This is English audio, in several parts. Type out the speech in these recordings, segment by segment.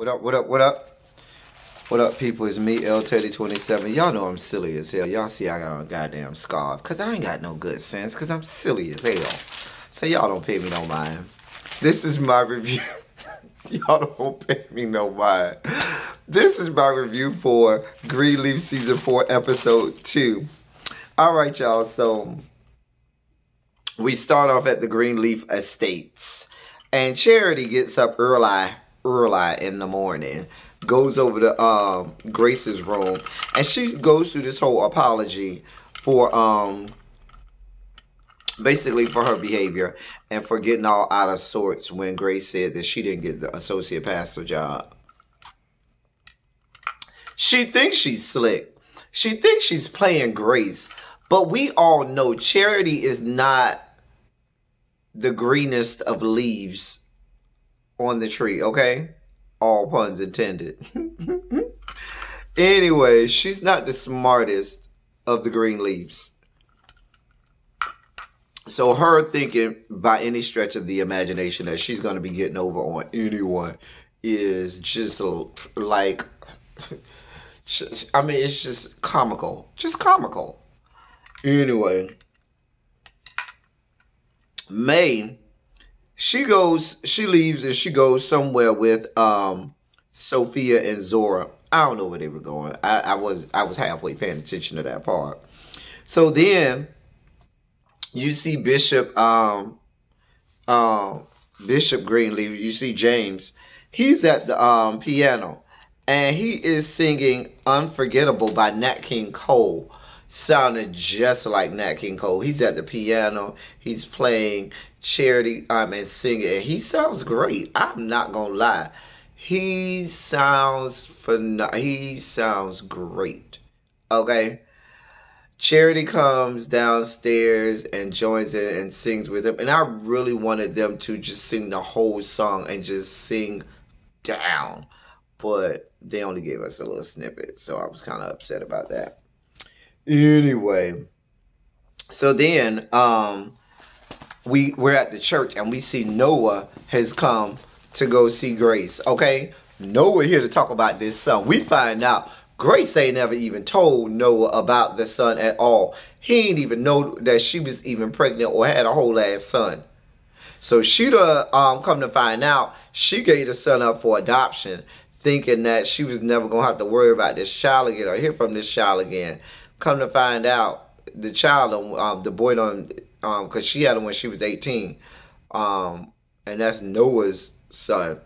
What up, what up, what up? What up, people? It's me, L Teddy 27. Y'all know I'm silly as hell. Y'all see I got a goddamn scarf. Because I ain't got no good sense. Because I'm silly as hell. So y'all don't pay me no mind. This is my review. Y'all don't pay me no mind. This is my review for Greenleaf Season 4, Episode 2. Alright, y'all. So we start off at the Greenleaf Estates. And Charity gets up early in the morning, goes over to Grace's room, and she goes through this whole apology for basically for her behavior and for getting all out of sorts when Grace said that she didn't get the associate pastor job. She thinks she's slick. She thinks she's playing Grace, but we all know Charity is not the greenest of leaves on the tree, okay? All puns intended. Anyway, she's not the smartest of the green leaves. So her thinking by any stretch of the imagination that she's going to be getting over on anyone is just like, I mean, it's just comical. Just comical. Anyway, May, she leaves and she goes somewhere with Sophia and Zora. I don't know where they were going. I was halfway paying attention to that part. So then you see Bishop Greenleaf, you see James. He's at the piano and he is singing Unforgettable by Nat King Cole. Sounded just like Nat King Cole. He's at the piano. He's playing Charity and singing. And he sounds great. I'm not gonna lie. He sounds great. Okay. Charity comes downstairs and joins in and sings with him. And I really wanted them to just sing the whole song and just sing down. But they only gave us a little snippet. So I was kind of upset about that. Anyway, so then we're at the church and we see Noah has come to go see Grace. Okay, Noah here to talk about this son. We find out Grace ain't never even told Noah about the son at all. He ain't even know that she was even pregnant or had a whole ass son. So she come to find out she gave the son up for adoption, thinking that she was never gonna have to worry about this child again or hear from this child again. Come to find out, the child, the boy, because she had him when she was 18, and that's Noah's son.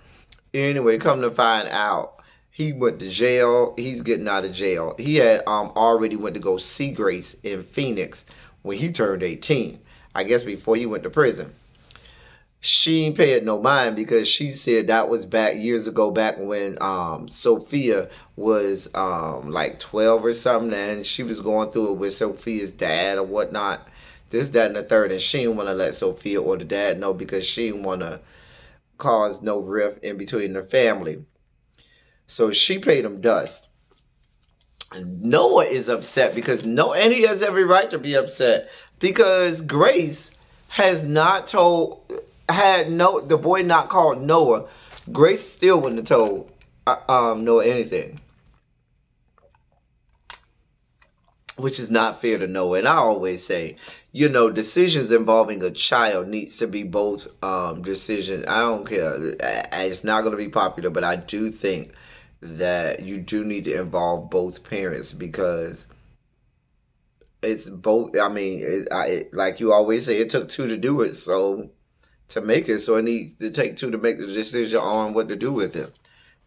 Anyway, come to find out, he went to jail. He's getting out of jail. He had already went to go see Grace in Phoenix when he turned 18. I guess before he went to prison. She ain't paid no mind because she said that was back years ago, back when Sophia was like 12 or something, and she was going through it with Sophia's dad or whatnot. This, that, and the third, and she didn't want to let Sophia or the dad know because she didn't want to cause no rift in between their family. So she paid him dust. Noah is upset because and he has every right to be upset because Grace has not told. The boy not called Noah, Grace still wouldn't have told Noah anything, which is not fair to Noah. And I always say, you know, decisions involving a child needs to be both decisions. I don't care. It's not going to be popular, but I do think that you do need to involve both parents because it's both. I mean, like you always say, it took two to do it, so. To make it, so it needs to take two to make the decision on what to do with it.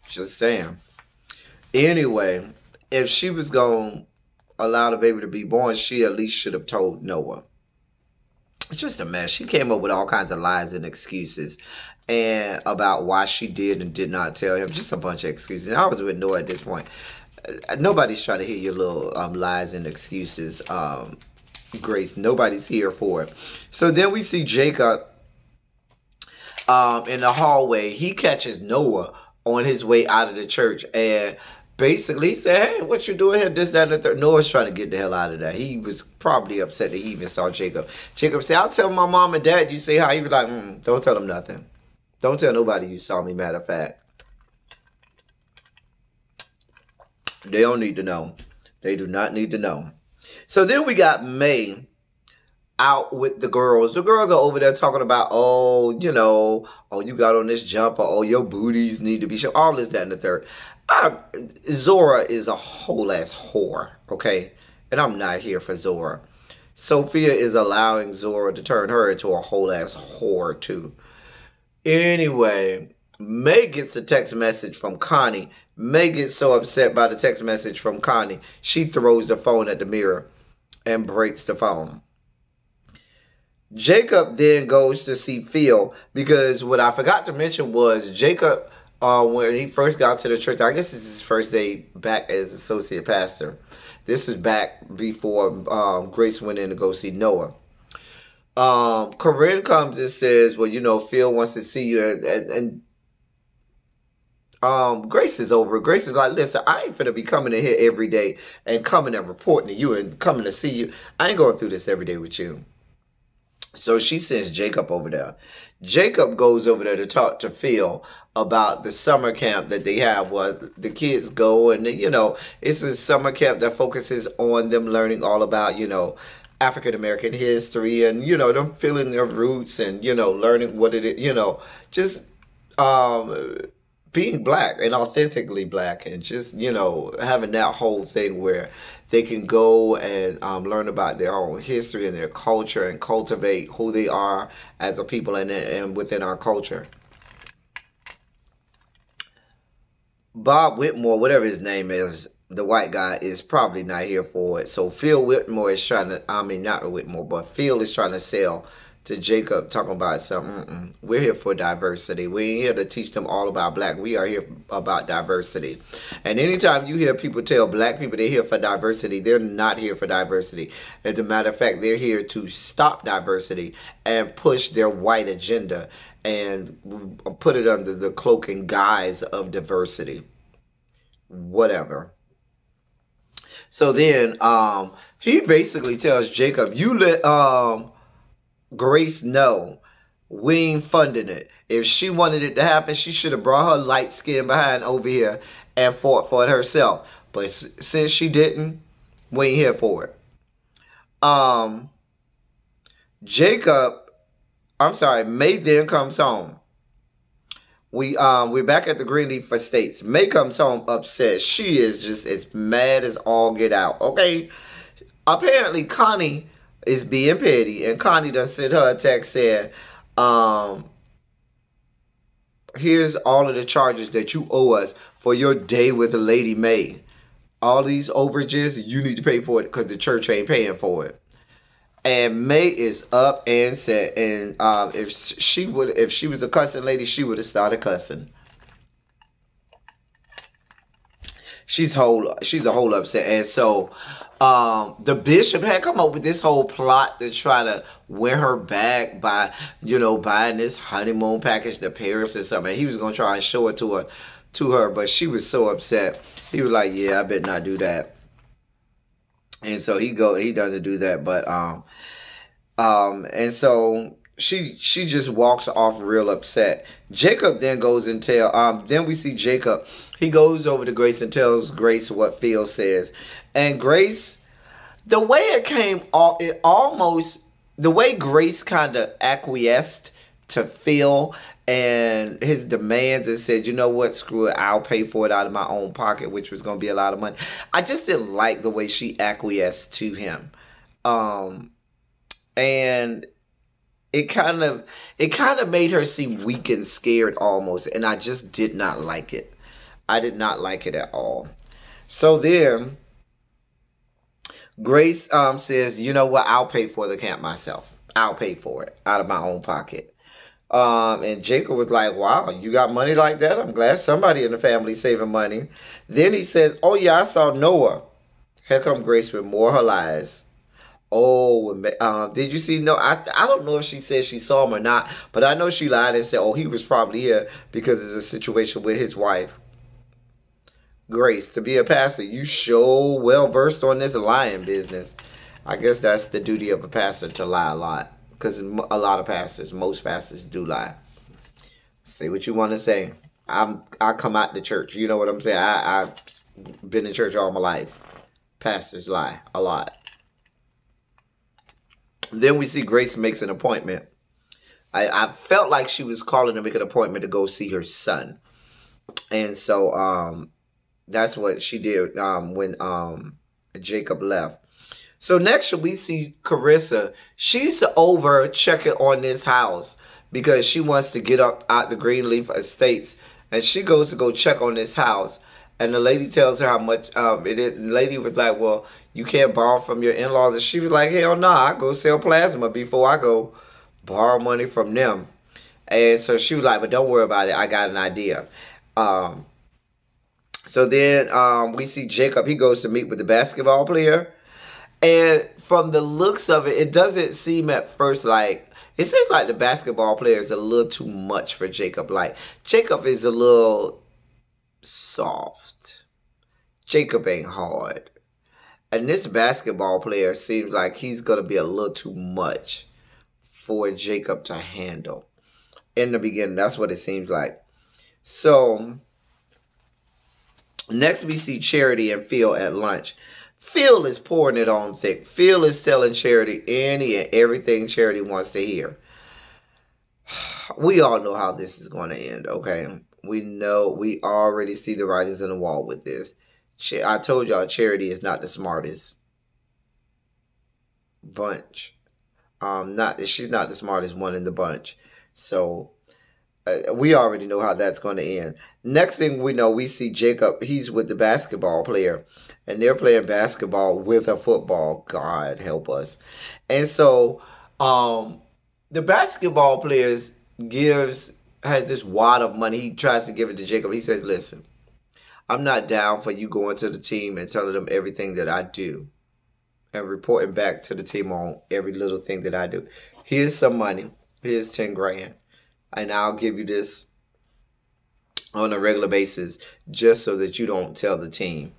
Just saying. Anyway, if she was going to allow the baby to be born, she at least should have told Noah. It's just a mess. She came up with all kinds of lies and excuses and about why she did and did not tell him. Just a bunch of excuses. I was with Noah at this point. Nobody's trying to hear your little lies and excuses, Grace. Nobody's here for it. So then we see Jacob in the hallway. He catches Noah on his way out of the church and basically he said, hey, what you doing here? This, that, and the third. Noah's trying to get the hell out of there. He was probably upset that he even saw Jacob. Jacob said, I'll tell my mom and dad you say hi. He was like, don't tell them nothing. Don't tell nobody you saw me, matter of fact. They don't need to know. They do not need to know. So then we got May out with the girls. The girls are over there talking about, oh, oh, you got on this jumper, oh, your booties need to be shown, all this, that, and the third. Zora is a whole ass whore, okay? And I'm not here for Zora. Sophia is allowing Zora to turn her into a whole ass whore too. Anyway, May gets a text message from Connie. May gets so upset by the text message from Connie, she throws the phone at the mirror and breaks the phone. Jacob then goes to see Phil, because what I forgot to mention was Jacob, when he first got to the church, I guess it's his first day back as associate pastor. This was back before Grace went in to go see Noah. Corinne comes and says, well, Phil wants to see you, and Grace is over. Grace is like, listen, I ain't finna be coming in here every day and coming and reporting to you and coming to see you. I ain't going through this every day with you. So she sends Jacob over there. Jacob goes over there to talk to Phil about the summer camp that they have where the kids go, and it's a summer camp that focuses on them learning all about, African American history, and them feeling their roots, and learning what it is, just being black and authentically black, and just having that whole thing where they can go and learn about their own history and their culture and cultivate who they are as a people and within our culture. Bob Whitmore, whatever his name is, the white guy, is probably not here for it. So Phil Whitmore is trying to, not Whitmore, but Phil is trying to sell to Jacob, talking about something. We're here for diversity. We ain't here to teach them all about black. We are here about diversity. And anytime you hear people tell black people they're here for diversity, they're not here for diversity. As a matter of fact, they're here to stop diversity and push their white agenda and put it under the cloak and guise of diversity. Whatever. So then he basically tells Jacob, you let Grace know we ain't funding it. If she wanted it to happen, she should have brought her light skin behind over here and fought for it herself. But since she didn't, we ain't here for it. May then comes home. We're back at the Greenleaf Estates. May comes home upset. She is just as mad as all get out. Okay. Apparently Connie is being petty, and Connie done sent her a text saying, here's all of the charges that you owe us for your day with Lady May. All these overages, you need to pay for it because the church ain't paying for it. And May is up and set, and if she was a cussing lady, she would have started cussing. She's a whole upset, and so the bishop had come up with this whole plot to try to win her back by buying this honeymoon package to Paris or something. He was gonna try and show it to her, but she was so upset. He was like, "Yeah, I better not do that." And so he doesn't do that, but and so she just walks off real upset. Jacob then goes and then we see Jacob. He goes over to Grace and tells Grace what Phil says. And Grace, the way it came off, the way Grace kind of acquiesced to Phil and his demands and said, you know what, screw it, I'll pay for it out of my own pocket, which was going to be a lot of money. I just didn't like the way she acquiesced to him. And it kind of made her seem weak and scared almost. And I just did not like it. I did not like it at all. So then Grace says, you know what, I'll pay for the camp myself. I'll pay for it out of my own pocket. And Jacob was like, wow, you got money like that? I'm glad somebody in the family saving money. Then he says, oh yeah, I saw Noah. Here come Grace with more of her lies. Oh, did you see? No, I don't know if she said she saw him or not, but I know she lied and said, oh, he was probably here because there's a situation with his wife. Grace, to be a pastor, you sure well versed on this lying business. I guess that's the duty of a pastor, to lie a lot. Because a lot of pastors, most pastors do lie. Say what you want to say. I come out the church. You know what I'm saying? I Been in church all my life. Pastors lie a lot. Then we see Grace makes an appointment. I felt like she was calling to make an appointment to go see her son. And so that's what she did when Jacob left. So next we see Carissa. She's over checking on this house because she wants to get up out the Greenleaf Estates. And she goes to go check on this house. And the lady tells her how much it is. The lady was like, well, you can't borrow from your in-laws. And she was like, hell no, I go sell plasma before I go borrow money from them. And so she was like, but don't worry about it. I got an idea. So then we see Jacob. He goes to meet with the basketball player. And from the looks of it, it doesn't seem at first like, it seems like the basketball player is a little too much for Jacob. Like, Jacob is a little soft. Jacob ain't hard. And this basketball player seems like he's going to be a little too much for Jacob to handle. In the beginning, that's what it seems like. So, next we see Charity and Phil at lunch. Phil is pouring it on thick. Phil is telling Charity any and everything Charity wants to hear. We all know how this is going to end, okay? We know, we already see the writings on the wall with this. I told y'all Charity is not the smartest bunch. She's not the smartest one in the bunch. So, we already know how that's going to end. Next thing we know, we see Jacob. He's with the basketball player. And they're playing basketball with a football. God help us. And so, the basketball player has this wad of money. He tries to give it to Jacob. He says, listen, I'm not down for you going to the team and telling them everything that I do. And reporting back to the team on every little thing that I do. Here's some money. Here's 10 grand. And I'll give you this on a regular basis just so that you don't tell the team,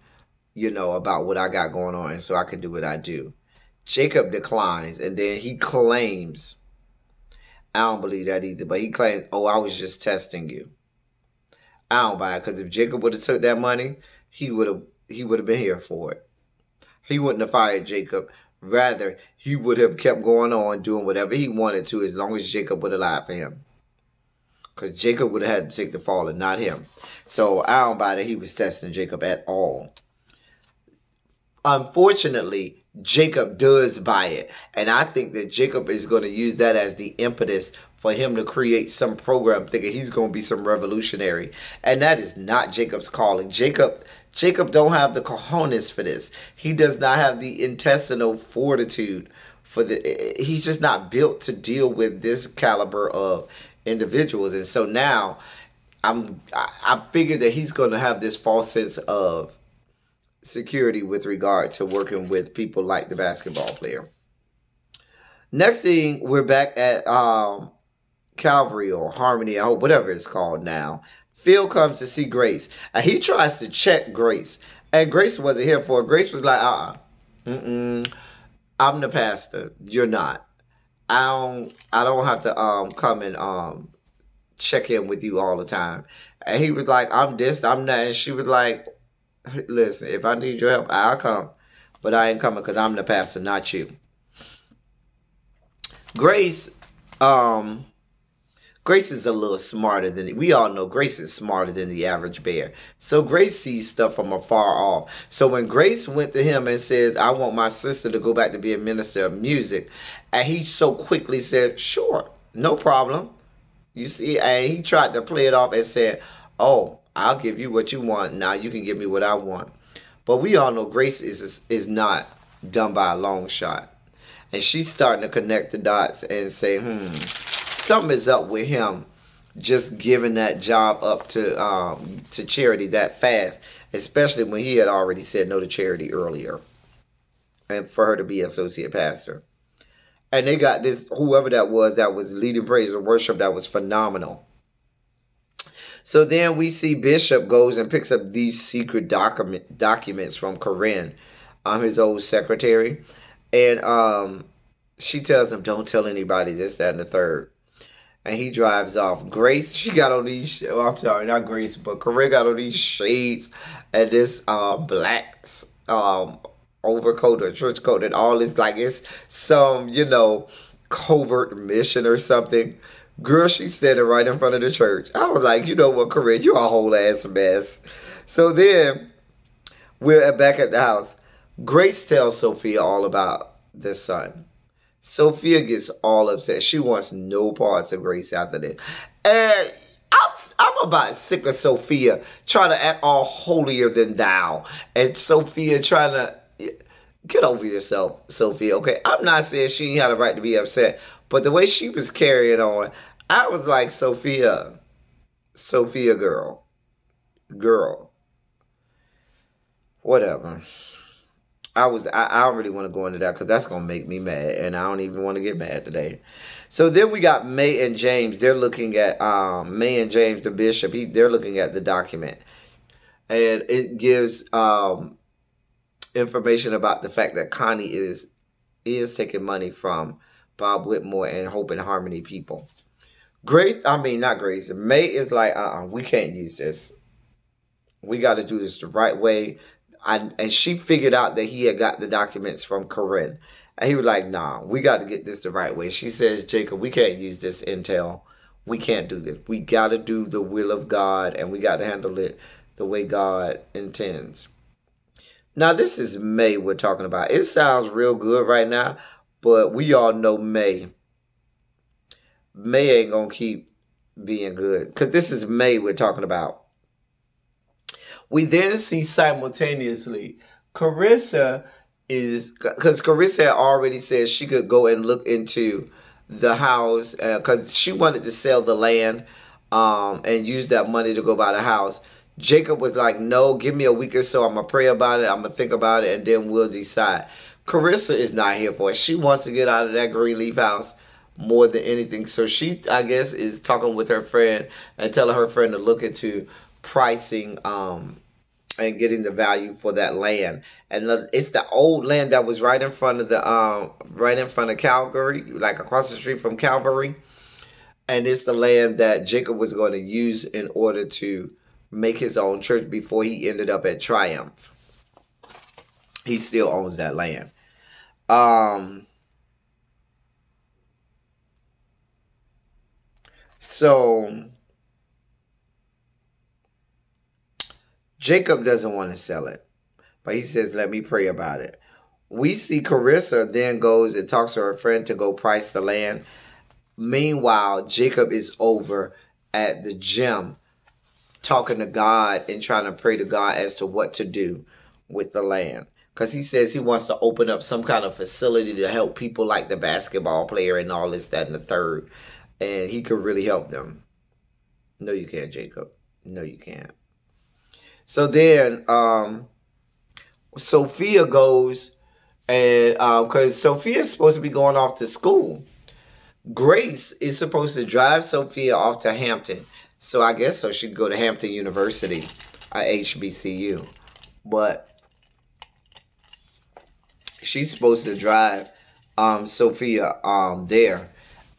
you know, about what I got going on and so I can do what I do. Jacob declines and then he claims, I don't believe that either, but he claims, oh, I was just testing you. I don't buy it because if Jacob would have took that money, he would have been here for it. He wouldn't have fired Jacob. Rather, he would have kept going on doing whatever he wanted to as long as Jacob would have lied for him. Because Jacob would have had to take the fall and not him. So I don't buy that he was testing Jacob at all. Unfortunately, Jacob does buy it. And I think that Jacob is going to use that as the impetus for him to create some program thinking he's going to be some revolutionary. And that is not Jacob's calling. Jacob don't have the cojones for this. He does not have the intestinal fortitude for the. He's just not built to deal with this caliber of individuals. And so now I figure that he's going to have this false sense of security with regard to working with people like the basketball player. Next thing, we're back at Calvary or Harmony, I hope, whatever it's called now. Phil comes to see Grace, and he tries to check Grace, and Grace wasn't here for it. Grace was like, I'm the pastor, you're not. I don't have to come and check in with you all the time. And he was like, I'm this, I'm that. And she was like, listen, if I need your help, I'll come. But I ain't coming because I'm the pastor, not you. Grace is a little smarter than, we all know Grace is smarter than the average bear. So Grace sees stuff from afar off. So when Grace went to him and said, I want my sister to go back to be a minister of music, and he so quickly said, sure, no problem. You see, and he tried to play it off and said, oh, I'll give you what you want. Now you can give me what I want. But we all know Grace is not done by a long shot. And she's starting to connect the dots and say, something is up with him just giving that job up to Charity that fast, especially when he had already said no to Charity earlier, and for her to be associate pastor. And they got this, whoever that was leading praise and worship, that was phenomenal. So then we see Bishop goes and picks up these secret documents from Corinne, his old secretary, and she tells him, don't tell anybody this, that, and the third. and he drives off. Grace, she got on these, oh, I'm sorry, not Grace, but Corinne got on these shades and this black overcoat or trench coat and all this, like it's some, covert mission or something. Girl, she's standing right in front of the church. I was like, you know what, Corinne, you a whole ass mess. So then we're back at the house. Grace tells Sophia all about the son. Sophia gets all upset. She wants no parts of Grace after this. And I'm about sick of Sophia trying to act all holier than thou. And Sophia trying to get over yourself, Sophia, okay? I'm not saying she ain't had a right to be upset. But the way she was carrying on, I was like, Sophia, girl, whatever. I don't really want to go into that because that's going to make me mad. And I don't even want to get mad today. So then we got May and James. They're looking at, May and James, the bishop, they're looking at the document. And it gives information about the fact that Connie is taking money from Bob Whitmore and Hope and Harmony people. Not Grace. May is like, we can't use this. We got to do this the right way. And she figured out that he had got the documents from Corinne. And he was like, nah, we got to get this the right way. She says, Jacob, we can't use this intel. We can't do this. We got to do the will of God, and we got to handle it the way God intends. Now, this is May we're talking about. It sounds real good right now, but we all know May. May ain't going to keep being good because this is May we're talking about. We then see simultaneously Carissa because Carissa had already said she could go and look into the house because she wanted to sell the land and use that money to go buy the house. Jacob was like, no, give me a week or so. I'm going to pray about it. I'm going to think about it, and then we'll decide. Carissa is not here for it. She wants to get out of that Greenleaf house more than anything. So she, I guess, is talking with her friend and telling her friend to look into pricing and getting the value for that land. And it's the old land that was right in front of Calvary, like across the street from Calvary. And it's the land that Jacob was going to use in order to make his own church before he ended up at Triumph. He still owns that land. So Jacob doesn't want to sell it, but he says, let me pray about it. We see Carissa then goes and talks to her friend to go price the land. Meanwhile, Jacob is over at the gym talking to God and trying to pray to God as to what to do with the land. Because he says he wants to open up some kind of facility to help people like the basketball player and all this, that, and the third. And he could really help them. No, you can't, Jacob. No, you can't. So then Sophia goes and because Sophia's supposed to be going off to school. Grace is supposed to drive Sophia off to Hampton. So I guess so she could go to Hampton University, HBCU. But she's supposed to drive Sophia there.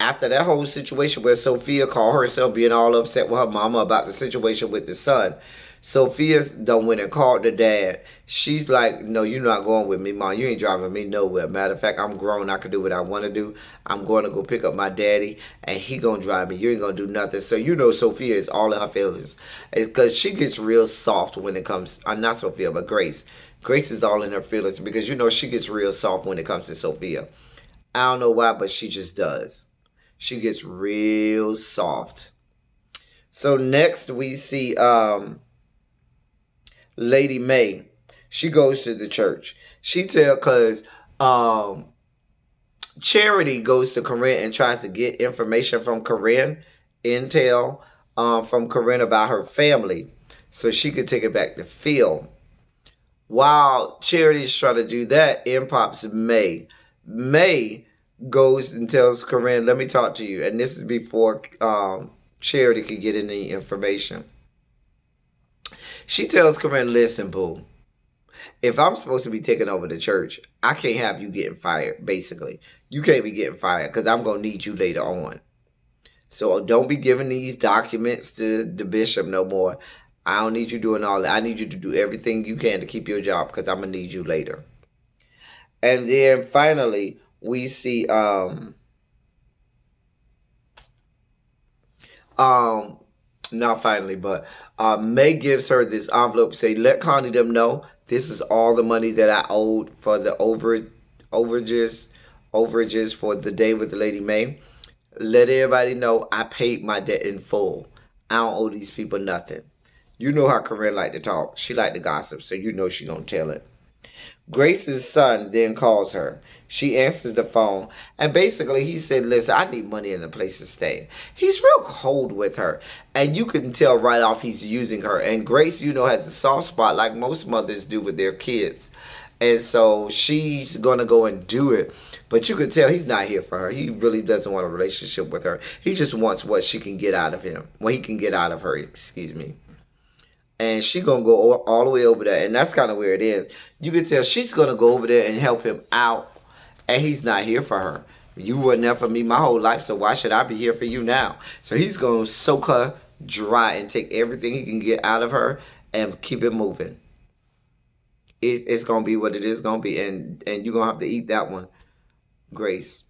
After that whole situation where Sophia called herself being all upset with her mama about the situation with the son, Sophia done went and called the dad. She's like, no, you're not going with me, Mom. You ain't driving me nowhere. Matter of fact, I'm grown. I can do what I want to do. I'm going to go pick up my daddy, and he going to drive me. You ain't going to do nothing. So you know Sophia is all in her feelings. Because she gets real soft when it comes, not Sophia, but Grace. Grace is all in her feelings because you know she gets real soft when it comes to Sophia. I don't know why, but she just does. She gets real soft. So next we see Lady May. She goes to the church. She because Charity goes to Corinne and tries to get information from Corinne, intel from Corinne about her family, so she could take it back to Phil. While Charity's trying to do that, in pops May. May goes and tells Corinne, let me talk to you. And this is before Charity could get any information. She tells Corinne, listen, boo, if I'm supposed to be taking over the church, I can't have you getting fired, basically. You can't be getting fired because I'm going to need you later on. So don't be giving these documents to the bishop no more. I don't need you doing all that. I need you to do everything you can to keep your job because I'm going to need you later. And then finally, we see um not finally, but May gives her this envelope, say, let Connie them know this is all the money that I owed for the overages for the day with the Lady May. Let everybody know I paid my debt in full. I don't owe these people nothing. You know how Corinne like to talk. She like to gossip, so you know she gonna tell it. Grace's son then calls her. She answers the phone, and basically he said, listen, I need money and a place to stay. He's real cold with her, and you can tell right off he's using her. And Grace, you know, has a soft spot like most mothers do with their kids. And so she's going to go and do it. But you can tell he's not here for her. He really doesn't want a relationship with her. He just wants what she can get out of him. What he can get out of her, excuse me. And she gonna go all the way over there, and that's kind of where it is. You can tell she's gonna go over there and help him out, and he's not here for her. You weren't there for me my whole life, so why should I be here for you now? So he's gonna soak her dry and take everything he can get out of her and keep it moving. It's gonna be what it is gonna be, and you're gonna have to eat that one, Grace.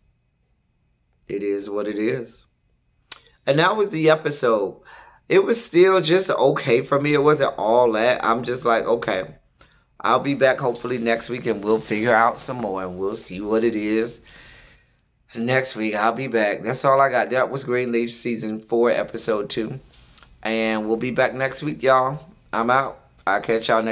It is what it is. And that was the episode. It was still just okay for me. It wasn't all that. I'm just like, okay, I'll be back hopefully next week and we'll figure out some more and we'll see what it is. Next week, I'll be back. That's all I got. That was Greenleaf Season 4, Episode 2. And we'll be back next week, y'all. I'm out. I'll catch y'all next